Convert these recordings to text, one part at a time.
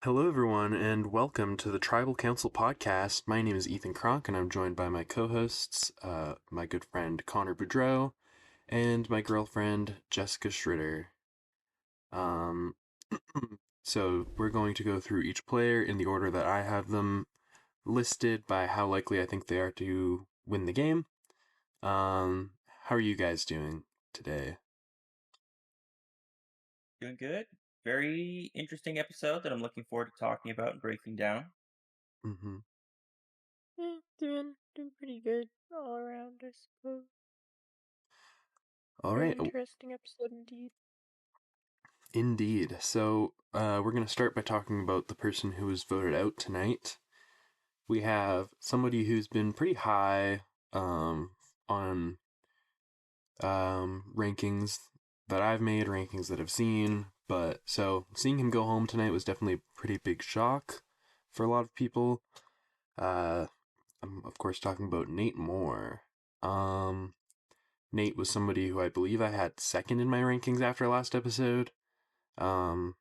Hello, everyone, and welcome to the Tribal Council podcast. My name is Ethan Kronk, and I'm joined by my co hosts, my good friend Connor Boudreau, and my girlfriend Jessica Schritter. Um, so, we're going to go through each player in the order that I have them listed by how likely I think they are to win the game. How are you guys doing today? Doing good. Very interesting episode that I'm looking forward to talking about and breaking down. Mm-hmm. Doing pretty good all around, I suppose. All Very right. interesting episode indeed. Indeed. So, we're going to start by talking about the person who was voted out tonight. We have somebody who's been pretty high on rankings that I've made, rankings that I've seen. But so seeing him go home tonight was definitely a pretty big shock for a lot of people. I'm of course talking about Nate Moore. Um, Nate was somebody who I believe I had second in my rankings after last episode. Um,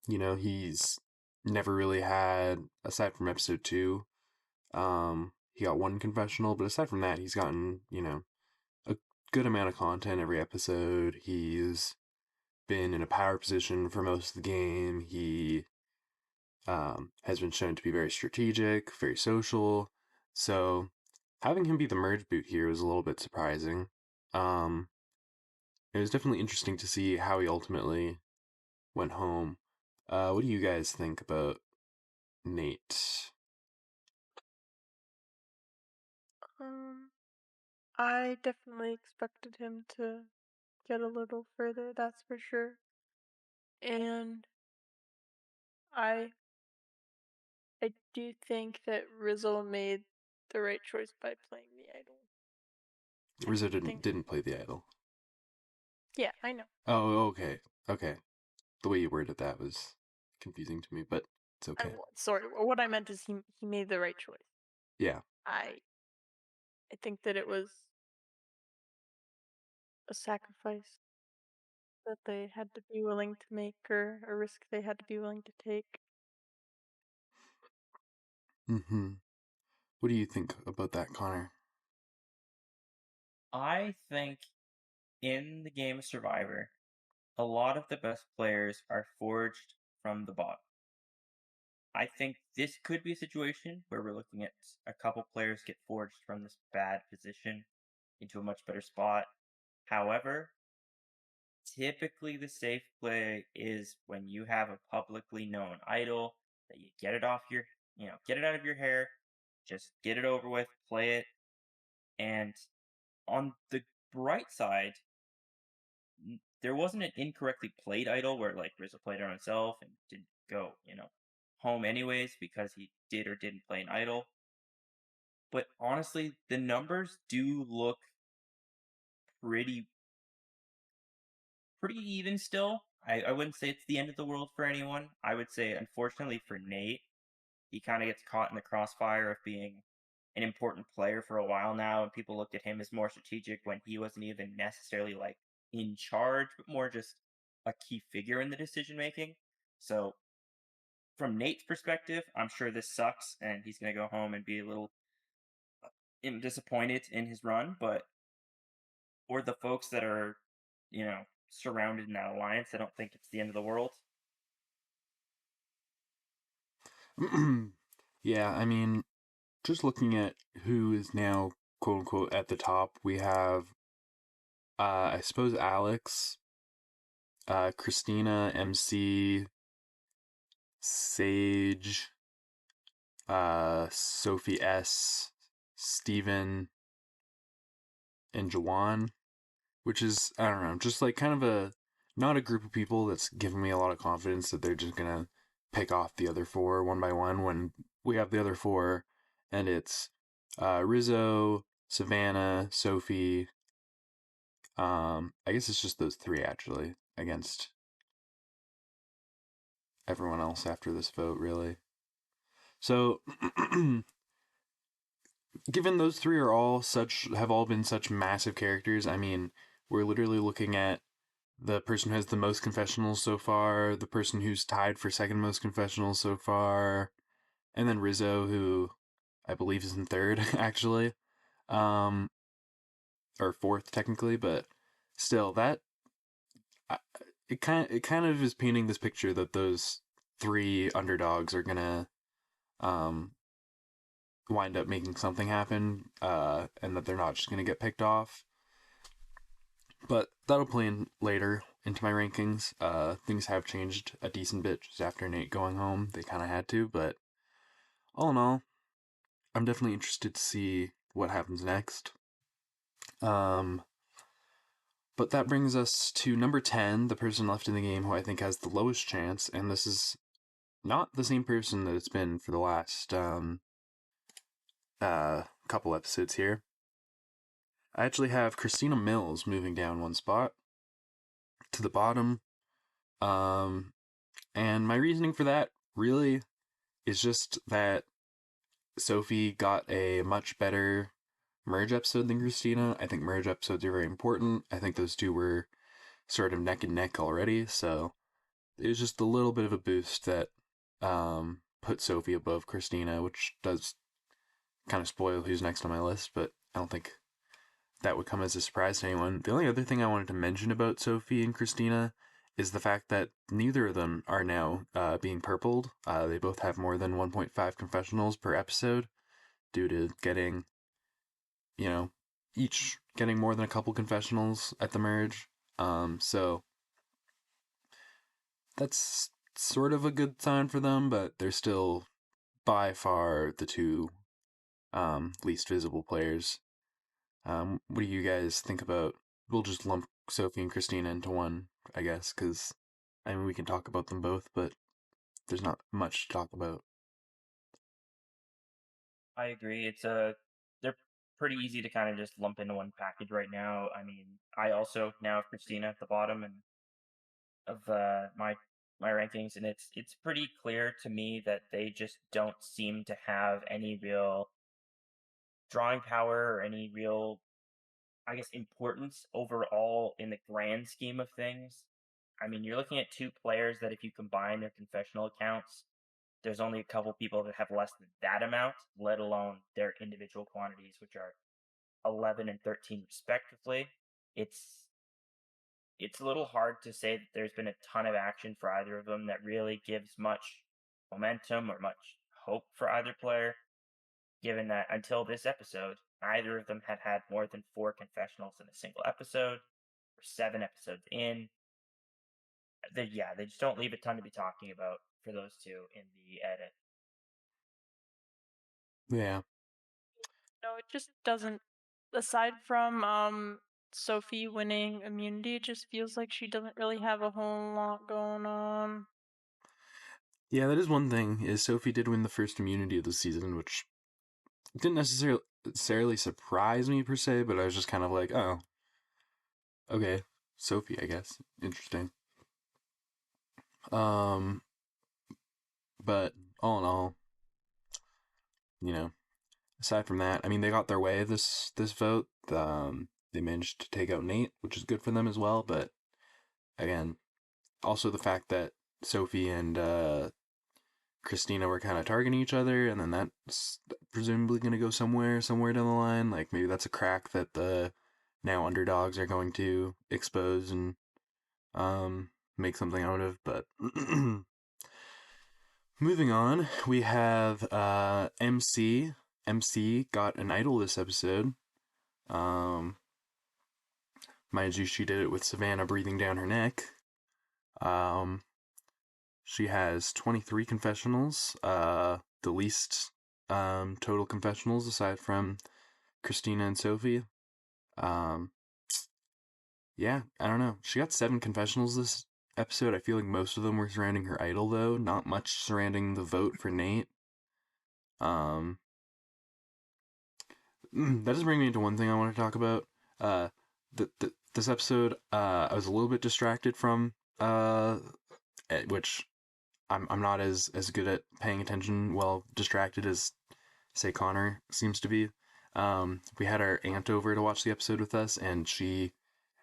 he's never really had, aside from episode 2, he got one confessional, but aside from that, he's gotten, a good amount of content every episode. He's been in a power position for most of the game. He has been shown to be very strategic, very social. So having him be the merge boot here was a little bit surprising. Um, it was definitely interesting to see how he ultimately went home. What do you guys think about Nate? I definitely expected him to get a little further, that's for sure. And I I do think that Rizzo made the right choice by playing the idol. Rizzo I didn't think didn't play the idol. yeah, I know. Oh, okay, okay. The way you worded that was confusing to me, but it's okay. Sorry, what I meant is he made the right choice. Yeah. I I think that it was a sacrifice that they had to be willing to make, or a risk they had to be willing to take. Mm-hmm. What do you think about that, Connor? I think in the game of Survivor, a lot of the best players are forged from the bottom. I think this could be a situation where we're looking at a couple players get forged from this bad position into a much better spot. However, typically the safe play is when you have a publicly known idol that you get it off your, get it out of your hair, just get it over with, play it. And on the bright side, there wasn't an incorrectly played idol where like Rizzo played it on himself and didn't go, home anyways because he did or didn't play an idol. But honestly, the numbers do look pretty pretty even still. I wouldn't say it's the end of the world for anyone. I would say unfortunately for Nate, he kind of gets caught in the crossfire of being an important player for a while now, and people looked at him as more strategic when he wasn't even necessarily like in charge, but more just a key figure in the decision making. So, from Nate's perspective, I'm sure this sucks, and he's gonna go home and be a little disappointed in his run. But for the folks that are, surrounded in that alliance, I don't think it's the end of the world. Yeah, I mean, just looking at who is now quote unquote at the top, we have I suppose Alex, Christina, MC, Sage, Sophie S, Steven, and Jawan, which is, I don't know, just like kind of not a group of people that's giving me a lot of confidence that they're just gonna pick off the other four one by one when we have the other four, and it's Rizzo, Savannah, Sophie. I guess it's just those three actually against everyone else after this vote, really. So, given those three have all been such massive characters, I mean, we're literally looking at the person who has the most confessionals so far, the person who's tied for second most confessionals so far, and then Rizzo, who I believe is in third, actually. Um, or fourth, technically, but still, it kind of is painting this picture that those three underdogs are gonna um, wind up making something happen, and that they're not just gonna get picked off. But that'll play in later into my rankings. Things have changed a decent bit just after Nate going home. They kind of had to, but all in all, I'm definitely interested to see what happens next. Um, but that brings us to number 10, the person left in the game who I think has the lowest chance, and this is not the same person that it's been for the last couple episodes here. I actually have Christina Mills moving down one spot to the bottom. And my reasoning for that really is just that Sophie got a much better merge episode than Christina. I think merge episodes are very important. I think those two were sort of neck and neck already, so it was just a little bit of a boost that put Sophie above Christina, which does kind of spoil who's next on my list, but I don't think that would come as a surprise to anyone. The only other thing I wanted to mention about Sophie and Christina is the fact that neither of them are now being purpled. They both have more than 1.5 confessionals per episode due to getting, each getting more than a couple confessionals at the merge. So that's sort of a good sign for them, but they're still by far the two least visible players. What do you guys think about? We'll just lump Sophie and Christina into one, I guess, because I mean we can talk about them both, but there's not much to talk about. I agree. They're pretty easy to kind of just lump into one package right now. I mean, I also now have Christina at the bottom and of my rankings, and it's pretty clear to me that they just don't seem to have any real drawing power or any real, I guess, importance overall in the grand scheme of things. I mean, you're looking at two players that if you combine their confessional accounts, there's only a couple people that have less than that amount, let alone their individual quantities, which are 11 and 13 respectively. It's it's a little hard to say that there's been a ton of action for either of them that really gives much momentum or much hope for either player, given that until this episode, neither of them had more than 4 confessionals in a single episode. We're 7 episodes in. They just don't leave a ton to be talking about for those two in the edit. Yeah. No, it just doesn't. Aside from Sophie winning immunity, it just feels like she doesn't really have a whole lot going on. Yeah, that is one thing, is Sophie did win the first immunity of the season, which didn't necessarily surprise me per se, but I was just kind of like, oh, okay, Sophie, I guess. Interesting. Um, but all in all, aside from that, I mean, they got their way this vote. They managed to take out Nate, which is good for them as well. But again, also the fact that Sophie and Christina were kind of targeting each other, and then that's presumably going to go somewhere down the line. Like maybe that's a crack that the now underdogs are going to expose and make something out of. But moving on, we have MC. MC got an idol this episode. Mind you, she did it with Savannah breathing down her neck. She has 23 confessionals, the least total confessionals aside from Christina and Sophie. Yeah, I don't know. She got 7 confessionals this episode. I feel like most of them were surrounding her idol, though. Not much surrounding the vote for Nate. That does bring me into one thing I want to talk about. This episode, I was a little bit distracted from, which I'm not as good at paying attention while distracted as, say, Connor seems to be. We had our aunt over to watch the episode with us, and she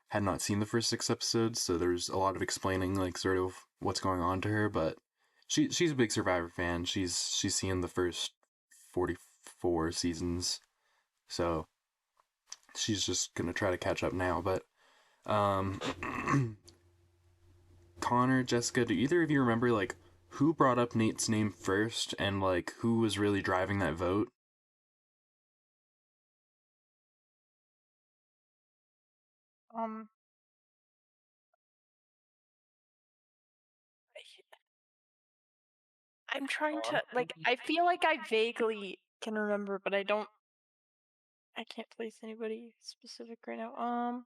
had not seen the first 6 episodes, so there's a lot of explaining, like, sort of what's going on to her. But she's a big Survivor fan. She's seen the first 44 seasons, so she's just gonna try to catch up now. But um, Connor, Jessica, do either of you remember, like, who brought up Nate's name first, and, like, who was really driving that vote? Um, I'm trying to like. I feel like I vaguely can remember, but I don't. I can't place anybody specific right now.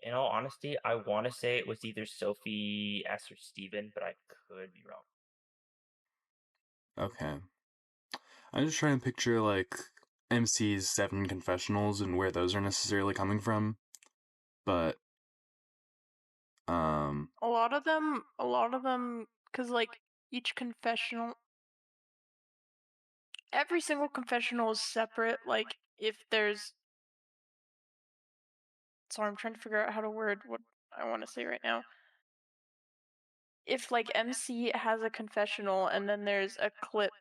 In all honesty, I want to say it was either Sophie S or Steven, but I could be wrong. Okay. I'm just trying to picture, like, MC's 7 confessionals and where those are necessarily coming from. But, A lot of them, because like each confessional, every single confessional is separate. Like if there's, sorry, I'm trying to figure out how to word what I want to say right now. If like MC has a confessional and then there's a clip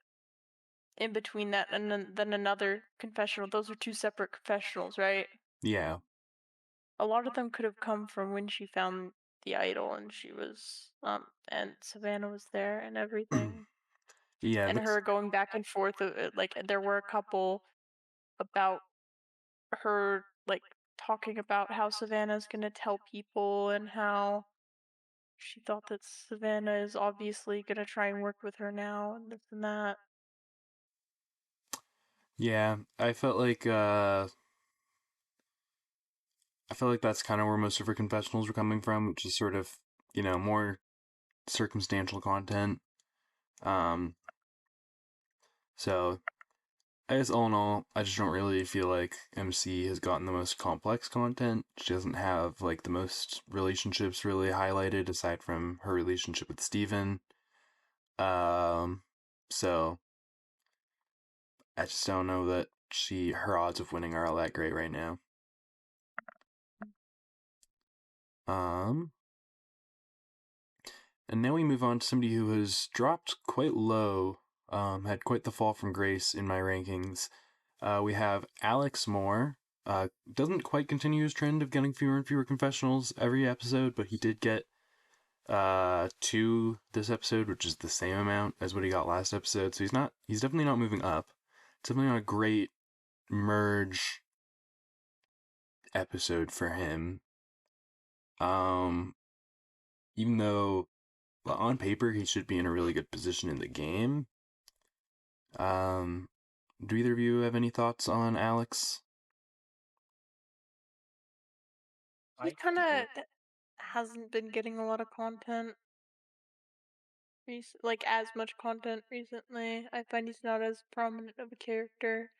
in between that and then another confessional, those are two separate confessionals, right? yeah. A lot of them could have come from when she found the idol and she was and Savannah was there and everything. Yeah, And that's, her going back and forth, like there were a couple about her like talking about how Savannah's gonna tell people and how she thought that Savannah is obviously gonna try and work with her now and this and that. yeah, I felt like that's kind of where most of her confessionals were coming from, which is sort of, more circumstantial content. Um, so I guess all in all, I just don't really feel like MC has gotten the most complex content. She doesn't have, like, the most relationships really highlighted aside from her relationship with Steven. Um, so I just don't know that her odds of winning are all that great right now. Um, and now we move on to somebody who has dropped quite low, had quite the fall from grace in my rankings. We have Alex Moore. Doesn't quite continue his trend of getting fewer and fewer confessionals every episode, but he did get 2 this episode, which is the same amount as what he got last episode. So he's definitely not moving up. It's definitely not a great merge episode for him. Um, Even though, well, on paper he should be in a really good position in the game. Um, do either of you have any thoughts on Alex? He kind of hasn't been getting a lot of content, like as much content recently. I find he's not as prominent of a character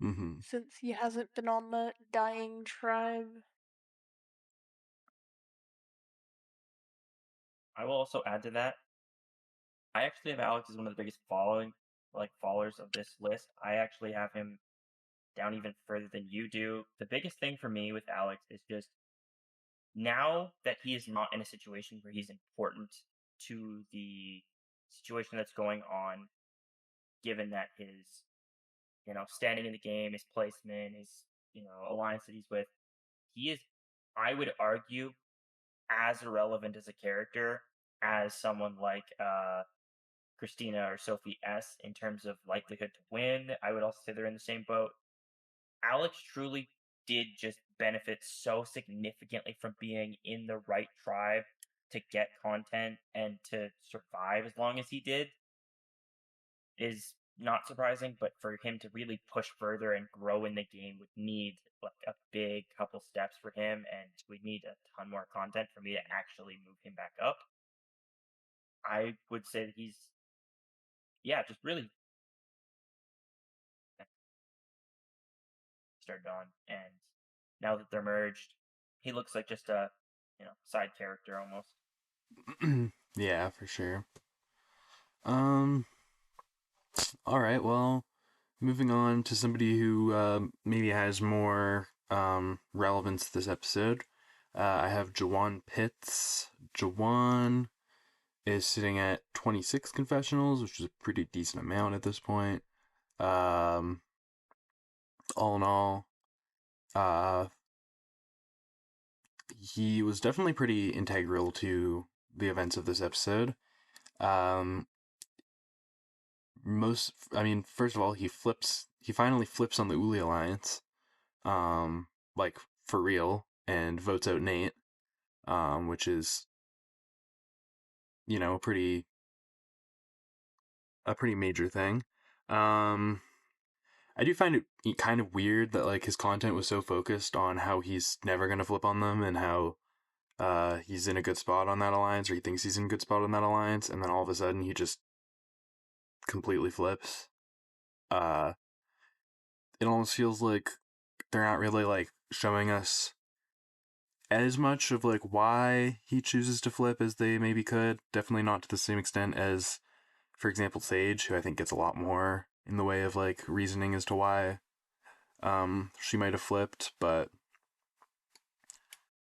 Mm-hmm. since he hasn't been on the dying tribe. I will also add to that. I actually have Alex as one of the biggest followers of this list. I actually have him down even further than you do. The biggest thing for me with Alex is just now that he is not in a situation where he's important to the situation that's going on, given that his, standing in the game, his placement, his, alliance that he's with, he is, I would argue, as irrelevant as a character as someone like Christina or Sophie S in terms of likelihood to win. I would also say they're in the same boat. Alex truly did just benefit so significantly from being in the right tribe to get content and to survive as long as he did is not surprising, but for him to really push further and grow in the game would need like a big couple steps for him, and we need a ton more content for me to actually move him back up. I would say that he's, yeah, just really started on, and now that they're merged, he looks like just a side character almost. Yeah, for sure. Um, all right, well, moving on to somebody who maybe has more relevance this episode. I have Jawan Pitts. Jawan is sitting at 26 confessionals, which is a pretty decent amount at this point. Um, all in all, he was definitely pretty integral to the events of this episode. Um, first of all, he finally flips on the Uli Alliance, like for real, and votes out Nate, which is, a pretty major thing. I do find it kind of weird that like his content was so focused on how he's never gonna flip on them and how he's in a good spot on that alliance, or he thinks he's in a good spot on that alliance, and then all of a sudden he just completely flips. Uh, it almost feels like they're not really like showing us as much of like why he chooses to flip as they maybe could. Definitely not to the same extent as, for example, Sage, who I think gets a lot more in the way of like reasoning as to why she might have flipped. But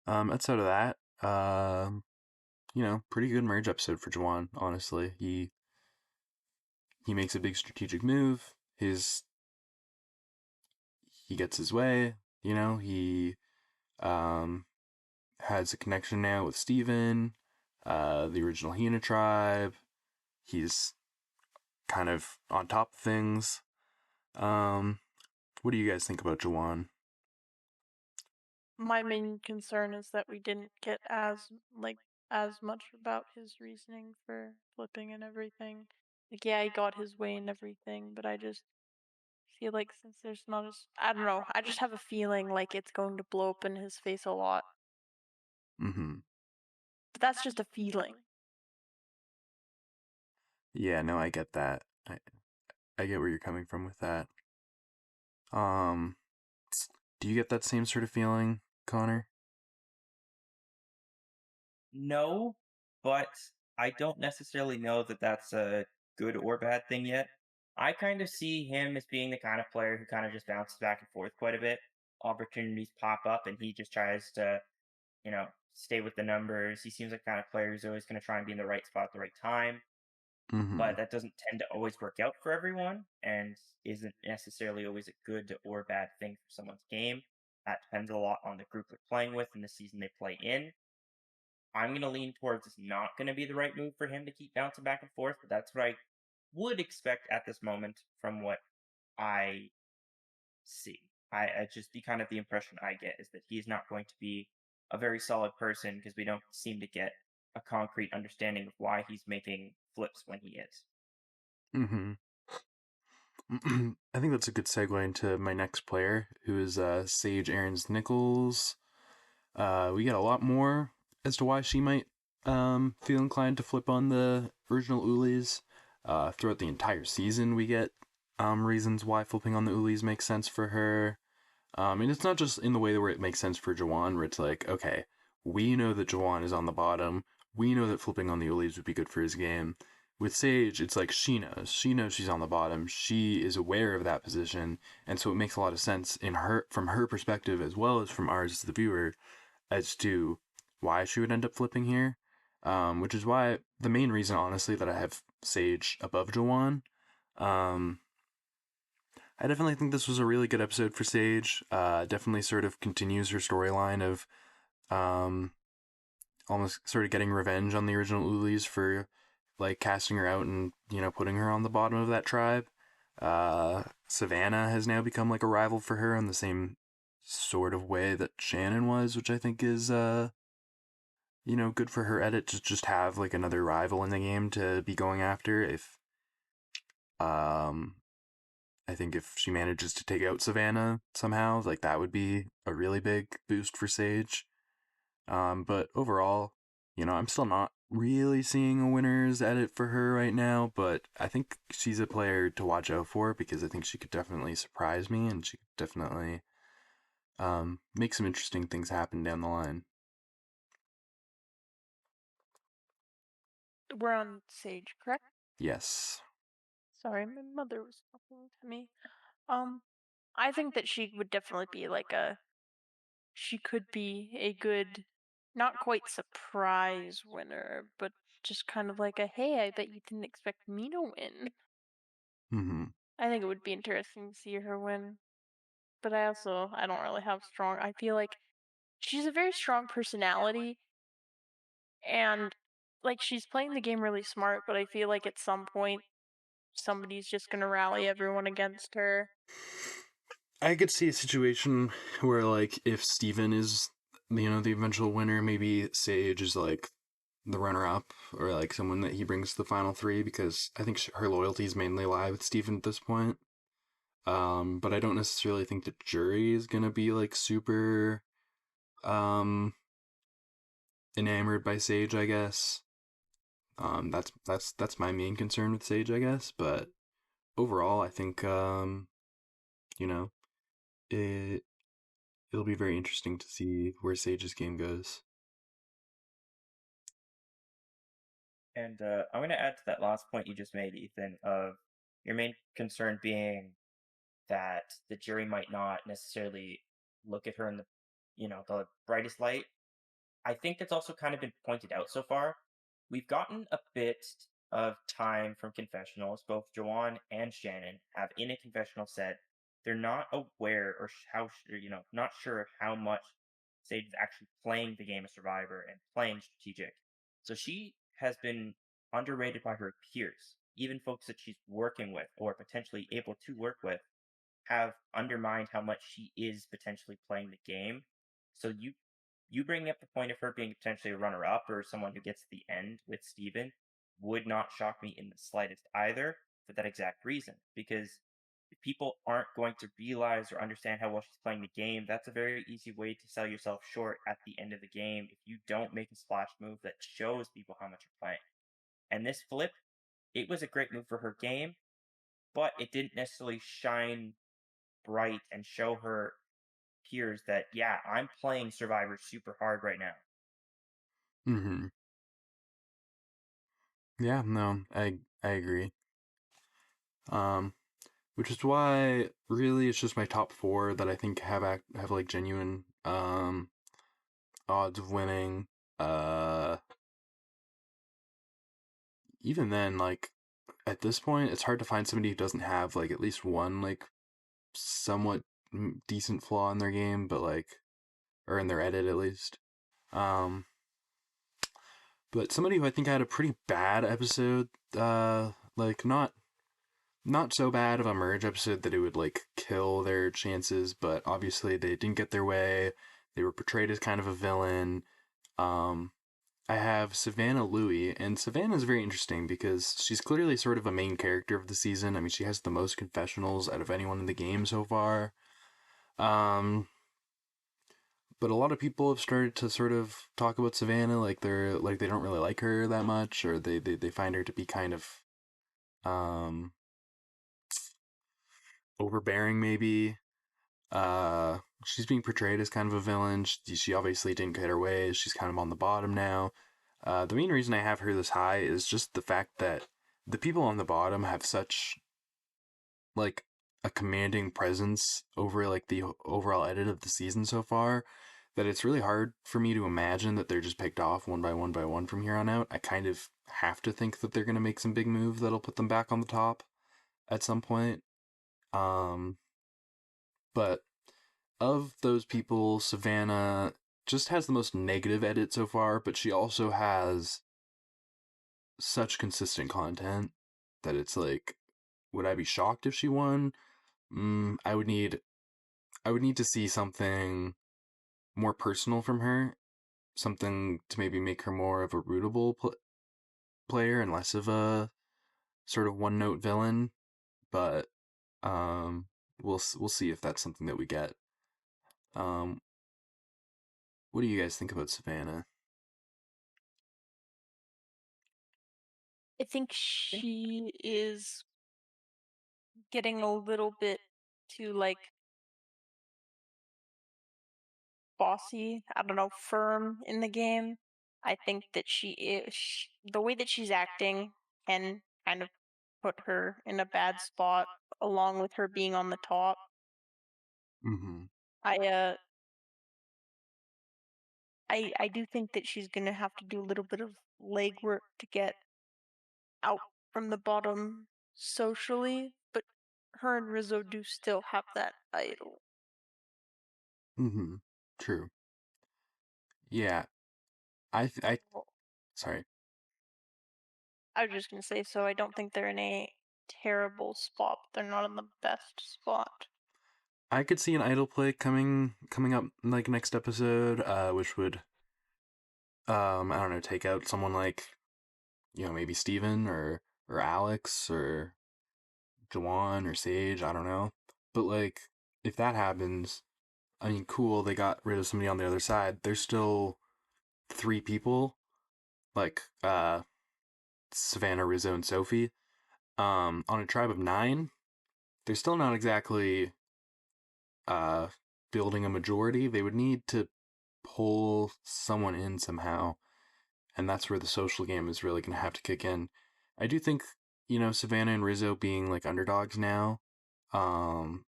outside of that, pretty good merge episode for Jawan. Honestly, he makes a big strategic move. He gets his way. He um has a connection now with Steven, the original Hina tribe. He's kind of on top of things. What do you guys think about Jawan? My main concern is that we didn't get as much about his reasoning for flipping and everything. Like, yeah, he got his way and everything, but I just feel like since there's not as, I don't know, I just have a feeling like it's going to blow up in his face a lot. Mm-hmm. But that's just a feeling. Yeah, no, I get that. I get where you're coming from with that. Um, do you get that same sort of feeling, Connor? No, but I don't necessarily know that that's a good or bad thing yet. I kind of see him as being the kind of player who kind of just bounces back and forth quite a bit. Opportunities pop up, and he just tries to, stay with the numbers. He seems like the kind of player who's always going to try and be in the right spot at the right time, Mm-hmm. but that doesn't tend to always work out for everyone and isn't necessarily always a good or bad thing for someone's game. That depends a lot on the group they're playing with and the season they play in. I'm going to lean towards it's not going to be the right move for him to keep bouncing back and forth, but that's what I would expect at this moment from what I see. I just the kind of the impression I get is that he's not going to be a very solid person because we don't seem to get a concrete understanding of why he's making flips when he is. Mm-hmm. I think that's a good segue into my next player, who is Sage Aarons Nichols. We get a lot more as to why she might feel inclined to flip on the original Ulis. Throughout the entire season, we get reasons why flipping on the Ulis makes sense for her. And it's not just in the way where it makes sense for Jawan, where it's like, okay, we know that Jawan is on the bottom. We know that flipping on the Ulis would be good for his game. With Sage, it's like she knows. She knows she's on the bottom. She is aware of that position, and so it makes a lot of sense from her perspective as well as from ours as the viewer as to why she would end up flipping here. Which is why the main reason, honestly, that I have Sage above Jawan. I definitely think this was a really good episode for Sage. Definitely sort of continues her storyline of um, almost sort of getting revenge on the original Ulis for like casting her out and putting her on the bottom of that tribe. Savannah has now become like a rival for her in the same sort of way that Shannon was, which I think is good for her edit to just have like another rival in the game to be going after. If um I think if she manages to take out Savannah somehow, like that would be a really big boost for Sage. But overall, I'm still not really seeing a winner's edit for her right now, but I think she's a player to watch out for because I think she could definitely surprise me and she could definitely make some interesting things happen down the line. We're on Sage, correct? Yes. Sorry, my mother was talking to me. I think that she would definitely be like a she could be a good, not quite surprise winner, but just kind of like a hey, I bet you didn't expect me to win. Mm-hmm. I think it would be interesting to see her win. But I don't really have strong. I feel like she's a very strong personality, and like she's playing the game really smart, but I feel like at some point somebody's just gonna rally everyone against her. I could see a situation where, like, if Steven is, the eventual winner, maybe Sage is, like, the runner-up, or, like, someone that he brings to the final three, because I think her loyalties mainly lie with Steven at this point. But I don't necessarily think the jury is gonna be, like, super, um, enamored by Sage, I guess. That's my main concern with Sage, I guess, but overall, I think, you know, it it'll be very interesting to see where Sage's game goes. And I'm going to add to that last point you just made, Ethan, of your main concern being that the jury might not necessarily look at her in the brightest light. I think that's also kind of been pointed out so far. We've gotten a bit of time from confessionals. Both Joanne and Shannon have in a confessional said they're not aware or not sure how much Sage is actually playing the game of Survivor and playing strategic. So she has been underrated by her peers. Even folks that she's working with or potentially able to work with have undermined how much she is potentially playing the game. So you bringing up the point of her being potentially a runner up or someone who gets to the end with Steven would not shock me in the slightest either for that exact reason. Because if people aren't going to realize or understand how well she's playing the game, that's a very easy way to sell yourself short at the end of the game if you don't make a splash move that shows people how much you're playing. And this flip, it was a great move for her game, but it didn't necessarily shine bright and show her peers that, yeah, I'm playing Survivor super hard right now. Mm-hmm. Yeah, no, I agree. Um, which is why really it's just my top four that I think have like genuine odds of winning. Uh, Even then, like at this point, it's hard to find somebody who doesn't have like at least one like somewhat decent flaw in their game, but like or in their edit at least. Um, but somebody who I think had a pretty bad episode, like not so bad of a merge episode that it would like kill their chances, but obviously they didn't get their way. They were portrayed as kind of a villain. Um, I have Savannah Louie, and Savannah is very interesting because she's clearly sort of a main character of the season. I mean, she has the most confessionals out of anyone in the game so far. Um, but a lot of people have started to sort of talk about Savannah like they don't really like her that much, or they find her to be kind of um overbearing maybe. She's being portrayed as kind of a villain. She obviously didn't get her way. She's kind of on the bottom now. The main reason I have her this high is just the fact that the people on the bottom have such like a commanding presence over like the overall edit of the season so far that it's really hard for me to imagine that they're just picked off one by one from here on out. I kind of have to think that they're going to make some big move that'll put them back on the top at some point. Um, but of those people, Savannah just has the most negative edit so far, but she also has such consistent content that it's like, would I be shocked if she won? I would need to see something more personal from her, something to maybe make her more of a rootable player and less of a sort of one note villain. But um, we'll see if that's something that we get. Um, what do you guys think about Savannah? I think she is getting a little bit too like bossy, I don't know, firm in the game. I think that the way that she's acting can kind of put her in a bad spot along with her being on the top. Mm-hmm. I I do think that she's gonna have to do a little bit of legwork to get out from the bottom socially, but her and Rizzo do still have that idol. Mm-hmm. True. Yeah. Sorry. I was just gonna say, so I don't think they're in a terrible spot. But they're not in the best spot. I could see an idol play coming up like next episode, which would I don't know, take out someone like, maybe Steven or Alex or Jawan or Sage, I don't know. But like if that happens, I mean cool, they got rid of somebody on the other side. There's still three people, like Savannah, Rizzo, and Sophie. On a tribe of 9, they're still not exactly uh building a majority. They would need to pull someone in somehow, and that's where the social game is really going to have to kick in. I do think, Savannah and Rizzo being like underdogs now, um,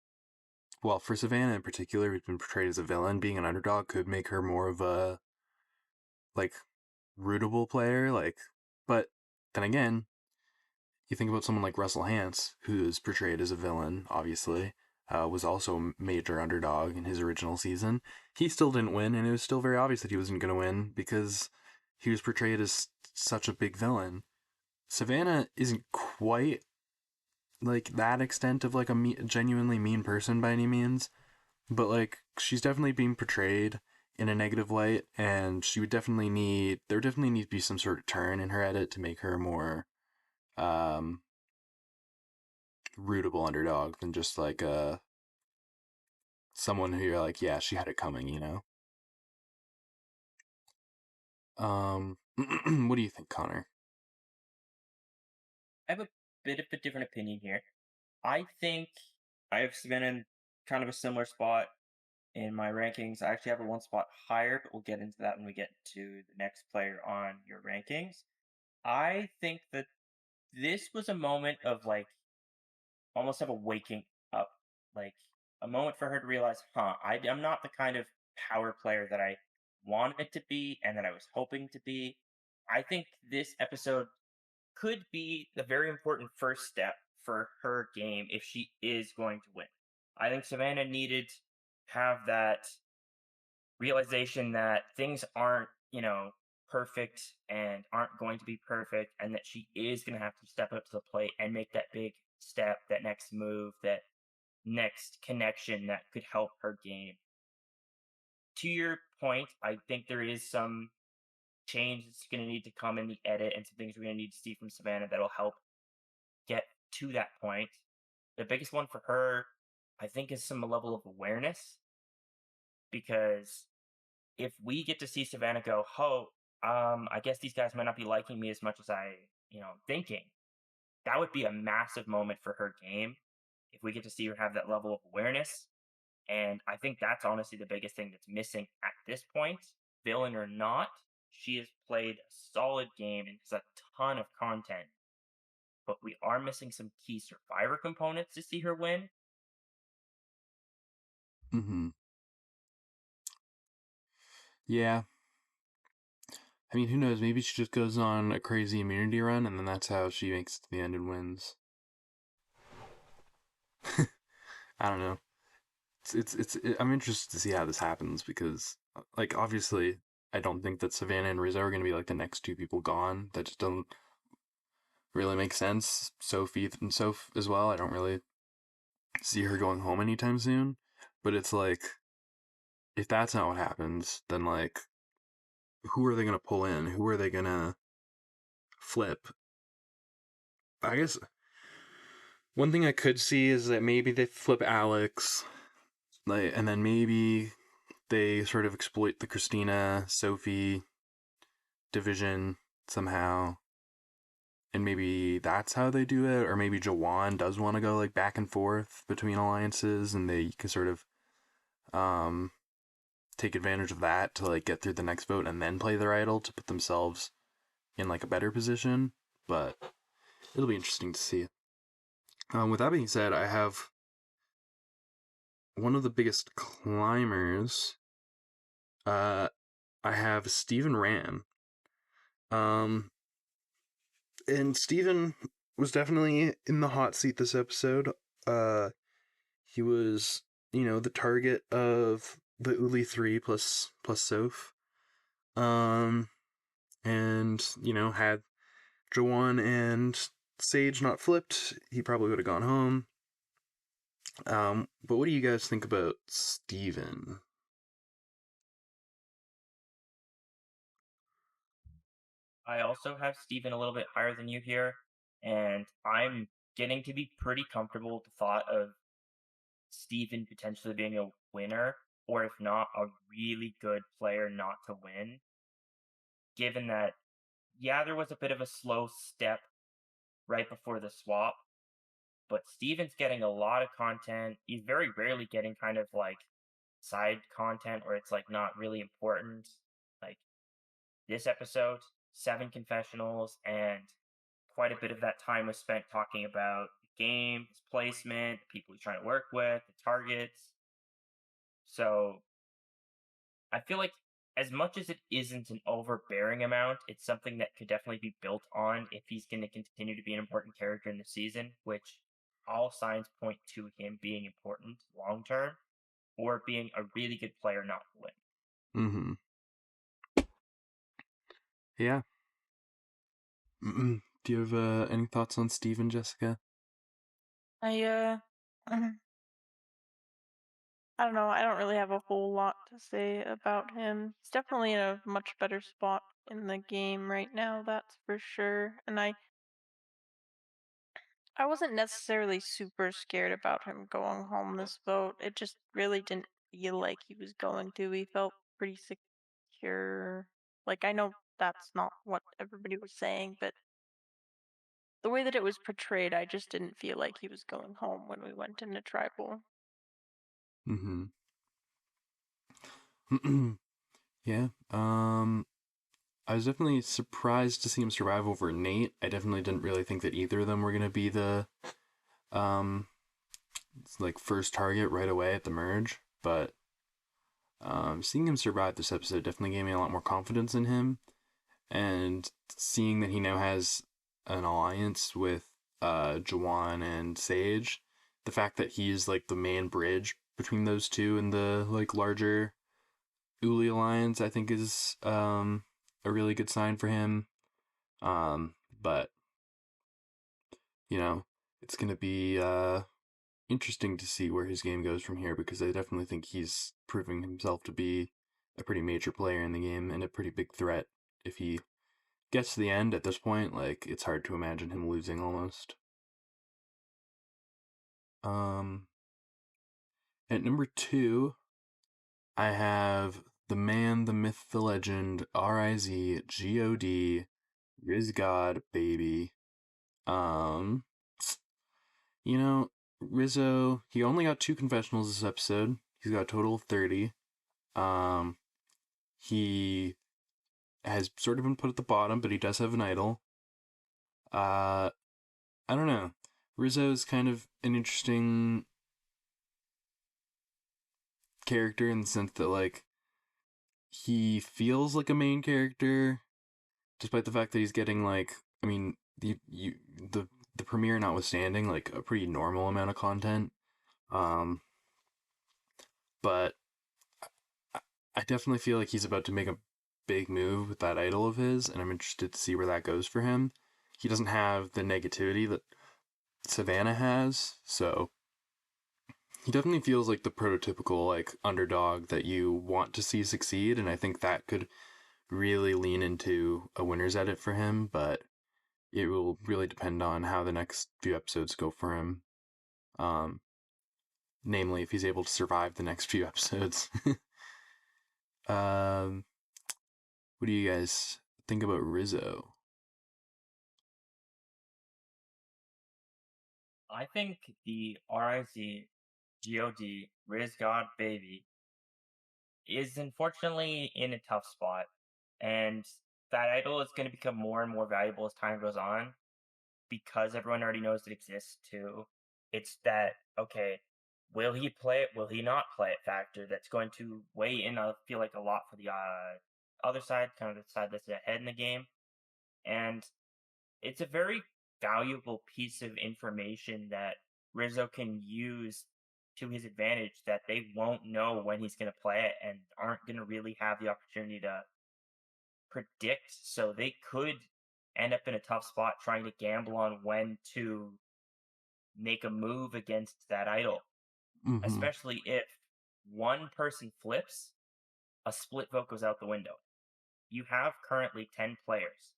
well, for Savannah in particular, who's been portrayed as a villain, being an underdog could make her more of a like rootable player. But then again, you think about someone like Russell Hantz, who's portrayed as a villain, obviously, was also a major underdog in his original season. He still didn't win, and it was still very obvious that he wasn't going to win because he was portrayed as such a big villain. Savannah isn't quite like that extent of like a genuinely mean person by any means, but like she's definitely being portrayed in a negative light, and there definitely need to be some sort of turn in her edit to make her more um rootable underdog than just like someone who you're like, yeah, she had it coming. What do you think, Connor? I have a bit of a different opinion here. I think I have Savannah in kind of a similar spot in my rankings. I actually have her one spot higher, but we'll get into that when we get to the next player on your rankings. I think that this was a moment of like almost of a waking up, like a moment for her to realize, I'm not the kind of power player that I wanted to be and that I was hoping to be. I think this episode could be the very important first step for her game if she is going to win. I think Savannah needed to have that realization that things aren't, perfect and aren't going to be perfect, and that she is going to have to step up to the plate and make that big step, that next move, that next connection that could help her game. To your point, I think there is some change that's going to need to come in the edit and some things we're going to need to see from Savannah that'll help get to that point. The biggest one for her, I think, is some level of awareness, because if we get to see Savannah go, I guess these guys might not be liking me as much as thinking, that would be a massive moment for her game if we get to see her have that level of awareness. And I think that's honestly the biggest thing that's missing at this point. Villain or not, she has played a solid game and has a ton of content, but we are missing some key survivor components to see her win. Mm-hmm. Yeah. I mean, who knows? Maybe she just goes on a crazy immunity run, and then that's how she makes it to the end and wins. I don't know. I'm interested to see how this happens because, like, obviously, I don't think that Savannah and Rizzo are going to be like the next two people gone. That just don't really make sense. Sophie and Soph as well. I don't really see her going home anytime soon. But it's like, if that's not what happens, then like, who are they going to pull in? Who are they going to flip? I guess one thing I could see is that maybe they flip Alex, like, and then maybe they sort of exploit the Christina Sophie division somehow, and maybe that's how they do it, or maybe Jawan does want to go like back and forth between alliances, and they can sort of um take advantage of that to like get through the next vote and then play their idol to put themselves in like a better position. But it'll be interesting to see. With that being said, I have one of the biggest climbers I have Steven Ram. And Steven was definitely in the hot seat this episode. He was, the target of the Uli 3 plus Soph. And, had Jawan and Sage not flipped, he probably would have gone home. But what do you guys think about Steven? I also have Steven a little bit higher than you here, and I'm getting to be pretty comfortable with the thought of Steven potentially being a winner, or if not, a really good player not to win. Given that, yeah, there was a bit of a slow step right before the swap, but Steven's getting a lot of content. He's very rarely getting kind of like side content where it's like not really important. Like this episode, 7 confessionals, and quite a bit of that time was spent talking about the game, his placement, the people he's trying to work with, the targets. So I feel like as much as it isn't an overbearing amount, it's something that could definitely be built on if he's going to continue to be an important character in the season, which all signs point to him being important long term or being a really good player not to win. Mm-hmm. Yeah. Do you have any thoughts on Steven, Jessica? I I don't know. I don't really have a whole lot to say about him. He's definitely in a much better spot in the game right now, that's for sure. And I wasn't necessarily super scared about him going home this vote. It just really didn't feel like he was going to. He felt pretty secure. Like, I know that's not what everybody was saying, but the way that it was portrayed, I just didn't feel like he was going home when we went into tribal. Mm-hmm. Yeah. I was definitely surprised to see him survive over Nate. I definitely didn't really think that either of them were gonna be the um like first target right away at the merge, but seeing him survive this episode definitely gave me a lot more confidence in him, and seeing that he now has an alliance with Jawan and Sage, the fact that he's like the main bridge between those two and the like larger Uli alliance, I think is a really good sign for him. But it's gonna be interesting to see where his game goes from here, because I definitely think he's proving himself to be a pretty major player in the game and a pretty big threat. If he gets to the end at this point, like, it's hard to imagine him losing almost. Um, at number 2, I have the man, the myth, the legend, RIZ Riz God baby. Um, Rizzo, he only got 2 confessionals this episode. He's got a total of 30. Um, he has sort of been put at the bottom, but he does have an idol. I don't know. Rizzo is kind of an interesting character in the sense that, like, he feels like a main character, despite the fact that he's getting, like, I mean, the premiere notwithstanding, like, a pretty normal amount of content. Um, but I definitely feel like he's about to make a big move with that idol of his, and I'm interested to see where that goes for him. He doesn't have the negativity that Savannah has, so he definitely feels like the prototypical like underdog that you want to see succeed, and I think that could really lean into a winner's edit for him, but it will really depend on how the next few episodes go for him. Um, namely, if he's able to survive the next few episodes. um, what do you guys think about Rizzo? I think the RIZ GOD Riz God baby is unfortunately in a tough spot, and that idol is going to become more and more valuable as time goes on because everyone already knows it exists too. It's that, okay, will he play it? Will he not play it factor that's going to weigh in, I feel like, a lot for the other side, kind of the side that's ahead in the game. And it's a very valuable piece of information that Rizzo can use to his advantage that they won't know when he's going to play it and aren't going to really have the opportunity to predict. So they could end up in a tough spot trying to gamble on when to make a move against that idol, Mm-hmm. especially if one person flips, a split vote goes out the window. You have currently 10 players.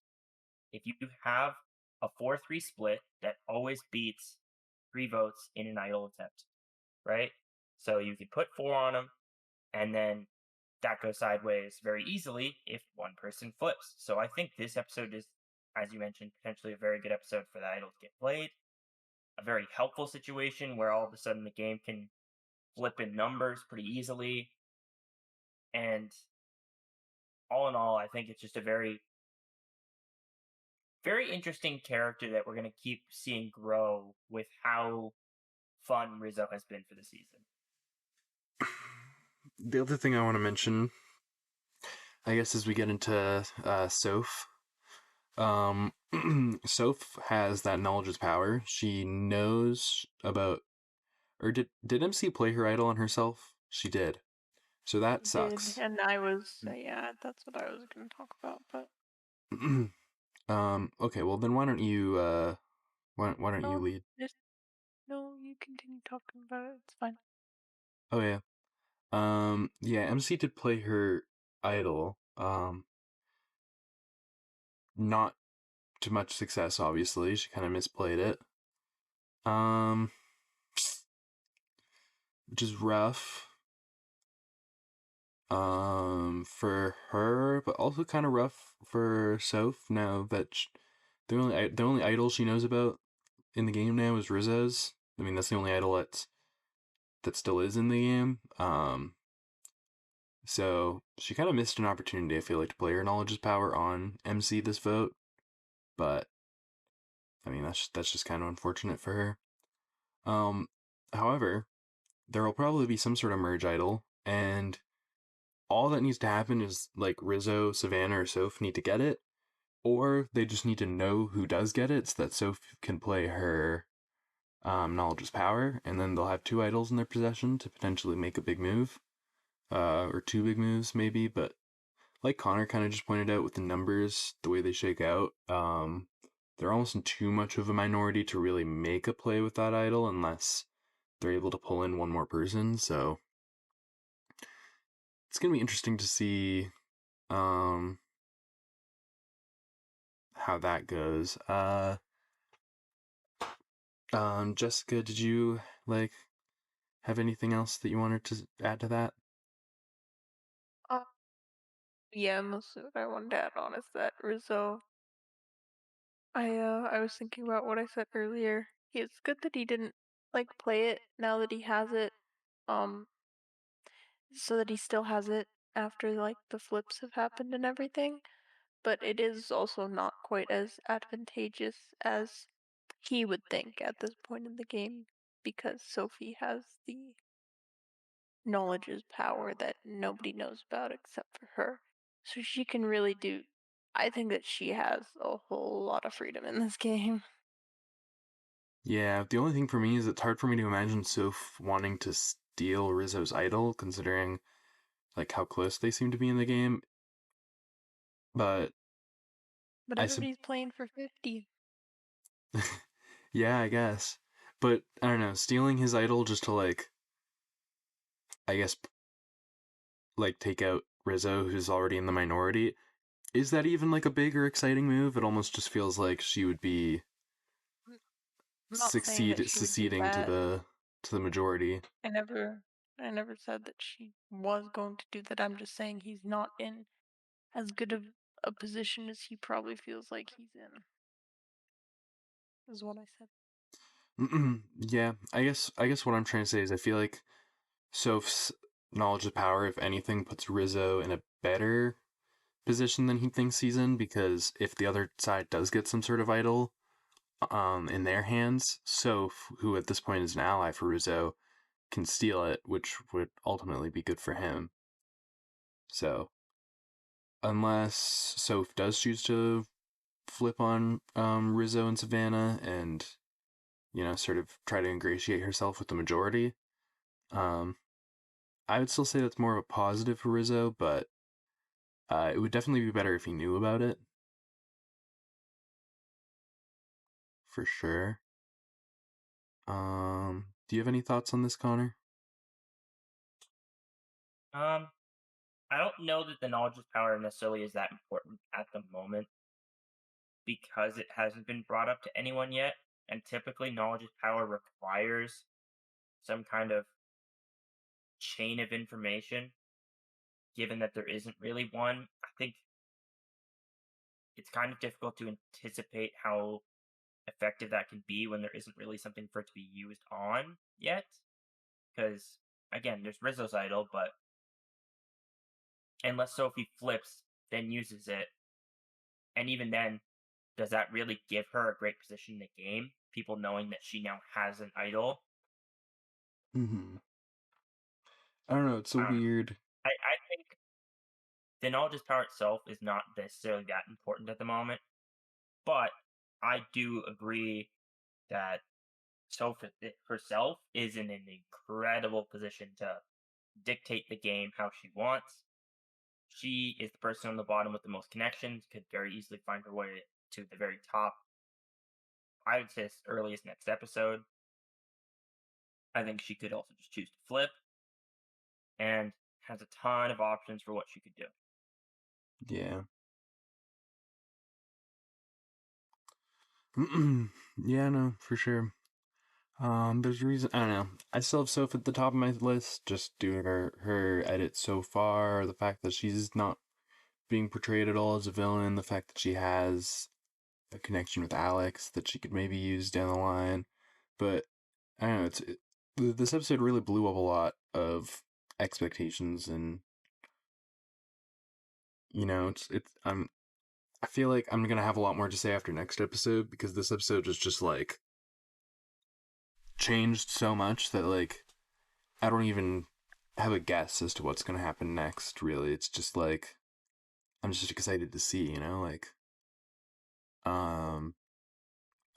If you have a 4-3 split, that always beats 3 votes in an idle attempt, right? So you can put 4 on them, and then that goes sideways very easily if one person flips. So I think this episode is, as you mentioned, potentially a very good episode for the idol to get played. A very helpful situation where all of a sudden the game can flip in numbers pretty easily. And all in all, I think it's just a very, very interesting character that we're going to keep seeing grow with how fun Rizzo has been for the season. The other thing I want to mention, I guess, as we get into Soph. Soph has that knowledge is power. She knows about, or did MC play her idol on herself? She did. So that Did, sucks. and I was, yeah, that's what I was going to talk about, but Okay, well then why don't you why don't you no, lead? just, no, you continue talking about it, it's fine. Oh yeah. Yeah, MC did play her idol. Not to much success, obviously. She kind of misplayed it. Um, which is rough. For her, but also kind of rough for Soph now that the only idol she knows about in the game now is Rizzo's. I mean, that's the only idol that still is in the game. So she kind of missed an opportunity, I feel like, to play her knowledge's power on MC this vote. But I mean, that's just kind of unfortunate for her. Um, however, there will probably be some sort of merge idol, and all that needs to happen is like Rizzo, Savannah, or Soph need to get it, or they just need to know who does get it so that Soph can play her knowledge's power, and then they'll have 2 idols in their possession to potentially make a big move, or 2 big moves maybe. But like Connor kind of just pointed out with the numbers, the way they shake out, they're almost in too much of a minority to really make a play with that idol unless they're able to pull in one more person. So it's gonna be interesting to see um, how that goes. Jessica, did you like have anything else that you wanted to add to that? Uh, yeah, mostly what I wanted to add on is that Rizzo, I was thinking about what I said earlier. It's good that he didn't, like, play it now that he has it, um, so that he still has it after, like, the flips have happened and everything. But it is also not quite as advantageous as he would think at this point in the game because Sophie has the knowledge is power that nobody knows about except for her. So she can really do. I think that she has a whole lot of freedom in this game. Yeah, the only thing for me is it's hard for me to imagine Soph wanting to steal Rizzo's idol, considering like how close they seem to be in the game. But But I sub everybody's playing for 50. yeah, I guess. But I don't know, stealing his idol just to like, I guess, like take out Rizzo, who's already in the minority. Is that even like a big or exciting move? It almost just feels like she would be I'm not saying that she would do seceding that. to the majority. I never I never said that she was going to do that. I'm just saying he's not in as good of a position as he probably feels like he's in. Is what I said. Yeah, I guess what I'm trying to say is I feel like Soph's knowledge of power, if anything, puts Rizzo in a better position than he thinks he's in, because if the other side does get some sort of idol in their hands, Soph, who at this point is an ally for Rizzo, can steal it, which would ultimately be good for him. So unless Soph does choose to flip on Rizzo and Savannah and, sort of try to ingratiate herself with the majority. Um, I would still say that's more of a positive for Rizzo, but it would definitely be better if he knew about it. For sure. Do you have any thoughts on this, Connor? I don't know that the knowledge is power necessarily is that important at the moment because it hasn't been brought up to anyone yet. And typically, knowledge is power requires some kind of chain of information. Given that there isn't really one, I think it's kind of difficult to anticipate how effective that can be when there isn't really something for it to be used on yet. Because, again, there's Rizzo's idol, but unless Sophie flips, then uses it, and even then, does that really give her a great position in the game? People knowing that she now has an idol? Mm-hmm. I don't know. It's so I don't know. weird. I think the knowledge is power itself is not necessarily that important at the moment, but I do agree that Sophie herself is in an incredible position to dictate the game how she wants. She is the person on the bottom with the most connections, could very easily find her way to the very top. I would say as early as next episode. I think she could also just choose to flip and has a ton of options for what she could do. Yeah. Yeah, no, for sure. There's a reason. I don't know. I still have Soph at the top of my list, just due to her edits so far. The fact that she's not being portrayed at all as a villain. The fact that she has a connection with Alex that she could maybe use down the line. But I don't know. This episode really blew up a lot of expectations, and I feel like I'm gonna have a lot more to say after next episode because this episode is just like changed so much that like I don't even have a guess as to what's gonna happen next. Really, it's just like I'm just excited to see. Um.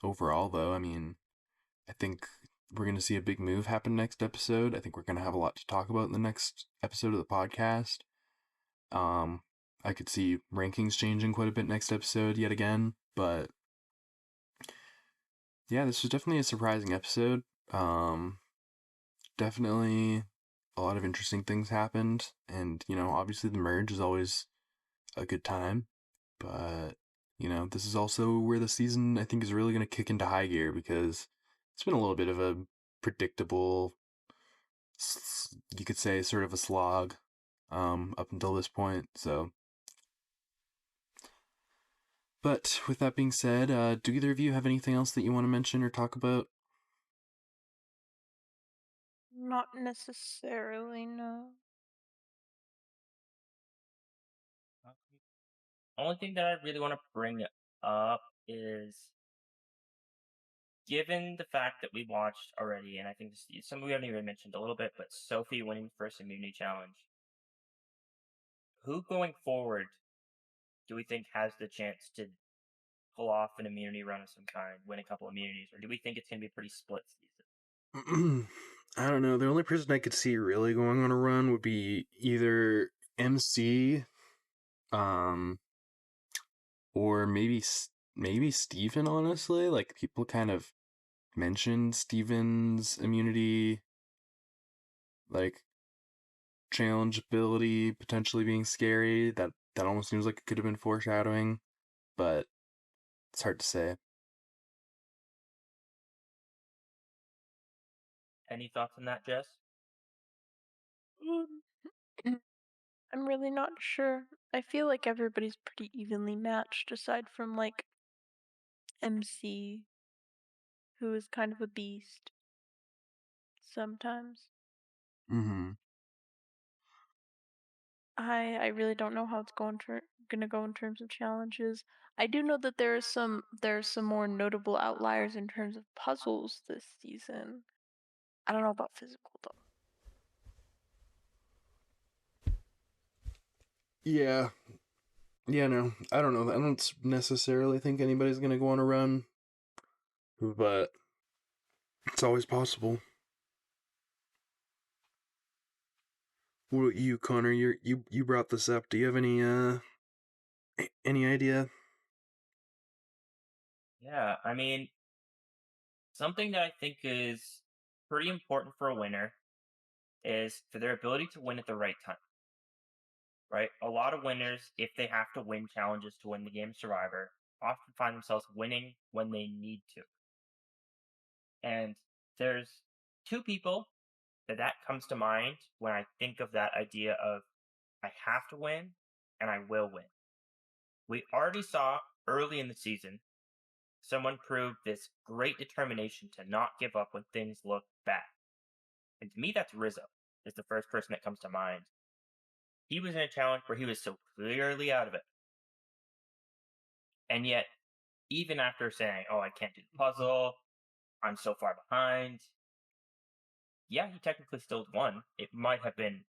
Overall, though, I mean, I think we're gonna see a big move happen next episode. I think we're gonna have a lot to talk about in the next episode of the podcast. Um. I could see rankings changing quite a bit next episode yet again, but yeah, this was definitely a surprising episode. Um, Definitely a lot of interesting things happened, and obviously the merge is always a good time, but this is also where the season I think is really going to kick into high gear because it's been a little bit of a predictable, you could say, sort of a slog, up until this point. So, but with that being said, do either of you have anything else that you want to mention or talk about? Not necessarily, no. Only thing that I really want to bring up is given the fact that we watched already, and I think this is something we haven't even mentioned a little bit, but Sophie winning the first immunity challenge. Who going forward do we think has the chance to pull off an immunity run of some kind, win a couple immunities, or do we think it's going to be a pretty split season? I don't know. The only person I could see really going on a run would be either MC, um, or maybe Steven, honestly. Like people kind of mentioned Steven's immunity, like challenge ability potentially being scary. That almost seems like it could have been foreshadowing, but it's hard to say. Any thoughts on that, Jess? Mm, I'm really not sure. I feel like everybody's pretty evenly matched aside from like MC, who is kind of a beast sometimes. Mm-hmm. I really don't know how it's gonna go in terms of challenges. I do know that there's some more notable outliers in terms of puzzles this season. I don't know about physical though. Yeah. Yeah, no, I don't know. I don't necessarily think anybody's gonna go on a run, but it's always possible. What about you, Connor? You brought this up. Do you have any idea? Yeah, I mean, something that I think is pretty important for a winner is for their ability to win at the right time, right? A lot of winners, if they have to win challenges to win the game of Survivor, often find themselves winning when they need to. And there's two people that comes to mind when I think of that idea of I have to win and I will win. We already saw early in the season someone prove this great determination to not give up when things look bad. And to me, that's Rizzo, is the first person that comes to mind. He was in a challenge where he was so clearly out of it. And yet, even after saying, oh, I can't do the puzzle, I'm so far behind, yeah, he technically still won. It might have been,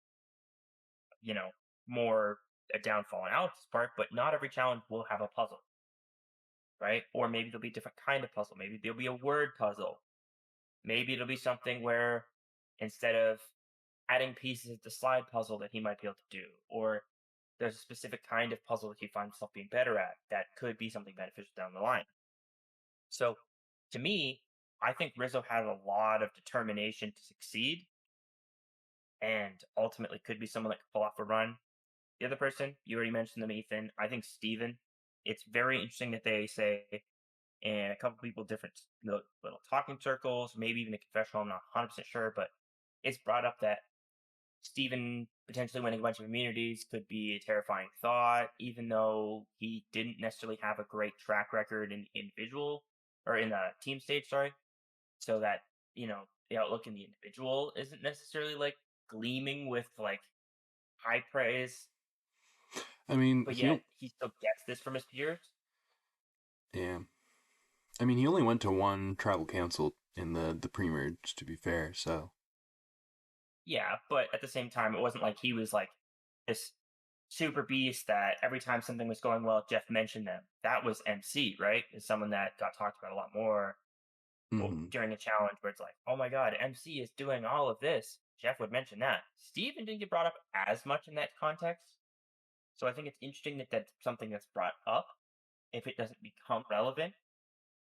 you know, more a downfall on Alex's part, but not every challenge will have a puzzle, right? Or maybe there'll be a different kind of puzzle. Maybe there'll be a word puzzle. Maybe it'll be something where instead of adding pieces of the slide puzzle that he might be able to do, or there's a specific kind of puzzle that he finds himself being better at that could be something beneficial down the line. So, to me, I think Rizzo has a lot of determination to succeed and ultimately could be someone that could pull off a run. The other person, you already mentioned them, Ethan. I think Steven. It's very interesting that they say in a couple people different little talking circles, maybe even a confessional, I'm not 100% sure, but it's brought up that Steven potentially winning a bunch of immunities could be a terrifying thought, even though he didn't necessarily have a great track record in individual or in the team stage, sorry. So that, the outlook in the individual isn't necessarily like gleaming with like high praise, I mean, but yet he still gets this from his peers. yeah. I mean, he only went to one tribal council in the pre-merge, to be fair. So Yeah, but at the same time, it wasn't like he was like this super beast that every time something was going well, Jeff mentioned them. That was MC, right? Is someone that got talked about a lot more during a challenge where it's like, oh my god, MC is doing all of this. Jeff would mention that. Steven didn't get brought up as much in that context. So I think it's interesting that that's something that's brought up if it doesn't become relevant,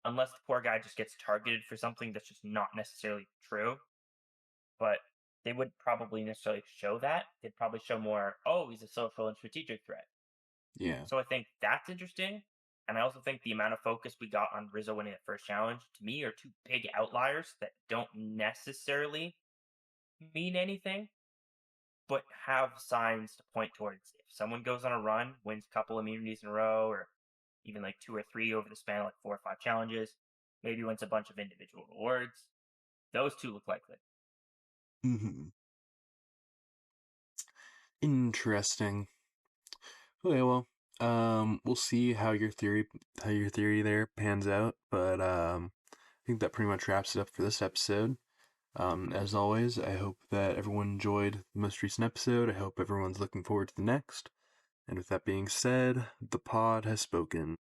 unless the poor guy just gets targeted for something that's just not necessarily true. But they wouldn't probably necessarily show that. They'd probably show more, oh, he's a social and strategic threat. yeah. So I think that's interesting. And I also think the amount of focus we got on Rizzo winning that first challenge, to me, are two big outliers that don't necessarily mean anything, but have signs to point towards. If someone goes on a run, wins a couple immunities in a row, or even like 2 or 3 over the span of like 4 or 5 challenges, maybe wins a bunch of individual rewards, those two look likely. Interesting. Okay, well, we'll see how your theory there pans out, but I think that pretty much wraps it up for this episode. As always, I hope that everyone enjoyed the most recent episode. I hope everyone's looking forward to the next. And with that being said, the pod has spoken.